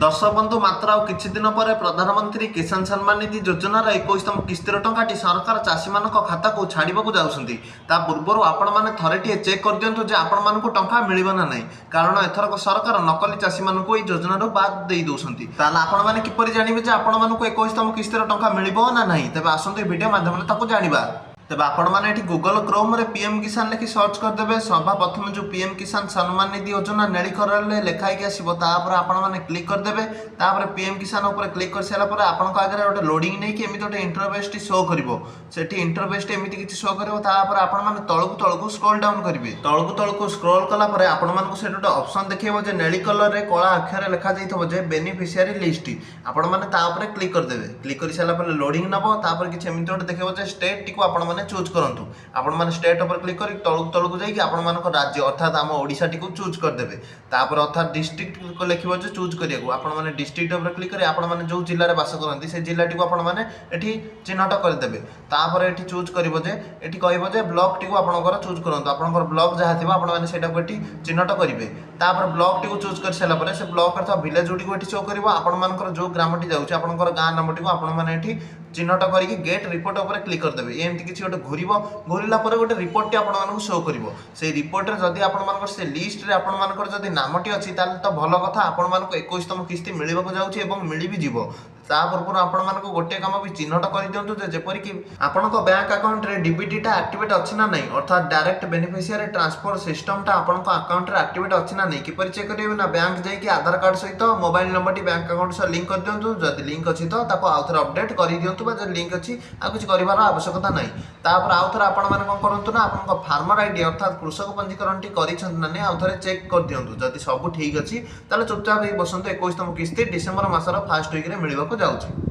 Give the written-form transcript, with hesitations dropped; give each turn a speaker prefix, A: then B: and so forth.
A: दर्शक बंधु मात्र आउ किछि दिन पर प्रधानमंत्री किसान सम्मान निधि योजनार 21तम किस्तिर टंकाटी सरकार चाषी मान खाता को छाड़ा जाऊँगी। ता पूर्व आपण मैंने थरे चेक कर दिंतु जे आपण मानक टंका मिलिबो ना नहीं, कारण एथरक सरकार नकली चाषी मानक योजना बाद दे दौरान। ताल आपण मैंने किपरि जानिबे जे आपण मानक 21तम किस्तिर टंका मिलिबो ना नहीं? तेबे आसंतु वीडियो माध्यम ताको जानिबा। तेज आपण मैंने गूगल क्रोम रे पीएम किसान लिखि सर्च करदे। सभा प्रथम जो पीएम किसान सम्मान निधि योजना नेली कर लेखाई आसो, आपण मैंने क्लिक करदे। तापर पीएम किसान उपर क्लिक कर सारापर आपन आगे गोटे लोडिंग नहीं कि गोटे इंटरफेस शो करिवो। सेठी इंटरफेस एमती किसी शो करिवो। तापर आपण मैंने तळकु तळकु स्क्रॉल डाउन करिवे। तळकु तळकु स्क्रॉल कला परे आपण मानकु सेठी गोटे ऑप्शन देखैबो जे नेली कलर रे कला अक्षर लिखा जाइथबो जे बेनिफिशियरी लिस्ट। आपण मैंने ता ऊपर क्लिक करदे। क्लिक कर सारा पर लोडिंग नबो। तापर किछि एमती गोटे देखैबो जे स्टेट टिको आपण मैंने चूज करंतु। आपण माने स्टेट ऊपर क्लिक करी तळकु तळकु जाई कि आपण मानको राज्य अर्थात आम ओडिशा टिको चूज करदेबे। तापर अर्थात डिस्ट्रिक्ट को लिखिबो जे चूज करियाको आपण माने डिस्ट्रिक्ट ऊपर क्लिक करी आपण माने जो जिल्ला रे बास करंती से जिल्ला टिको आपण माने एठी चिन्हट कर देबे। तापर एठी चूज करिवो जे एठी कहइबो जे ब्लॉक टिको आपणकर चूज करंतु। आपणकर ब्लॉक जहा थिबो आपण माने सेटा को एठी चिन्हट करिवे। तापर ब्लॉक टिको चूज कर साला परे से ब्लॉक अर्थात विलेज टिको एठी शो करिवो। आपण मानकर जो ग्रामटी जाउची आपणकर गां नाम टिको आपण माने एठी चिन्हट करिकि गेट रिपोर्ट ऊपर क्लिक कर देबे। एमती किछि गोटे घुरिबो। घुरिला परे गोटे रिपोर्ट टी आपण मानकु शो करिवो। से रिपोर्ट रे जदी आपण मानकर से लिस्ट रे आपण मानकर जदी नामटी अछि ताले तो भलो कथा। आपण मानकु 21तम किस्ती मिलिबाको जाउछि एवं मिलि भी जिवो। ता पूर्व आपण मानकु गोटे काम भी चिन्हट कर दियंतु जे जेपरि कि आपनको बैंक अकाउंट रे डीबीटी टा एक्टिवेट अछि ना नहीं, अर्थात डायरेक्ट बेनिफिशियरी ट्रांसफर सिस्टम टा आपनको अकाउंट रे एक्टिवेट अछि ना नहीं। किपरि चेक करिवे ना बैंक जाई कि आधार कार्ड सहित mobile number T bank account से लिंक कर दियंतु। जदी लिंक अछि तो ताको आउथर अपडेट करि दियंतु बा जे लिंक अछि आ कुछ करिवार आवश्यकता नहीं। तापर आउथर आपण माने कोन करंतु ना आपनको फार्मर आईडी अर्थात कृषक पंजीकरण टी करिछन ना नहीं आउथर चेक कर दियंतु। जदी सब ठीक अछि ताले चुपचाप हे बसंत 21तम किस्ती डिसेंबर मासर फर्स्ट वीक रे मिलिबाको जाउछि।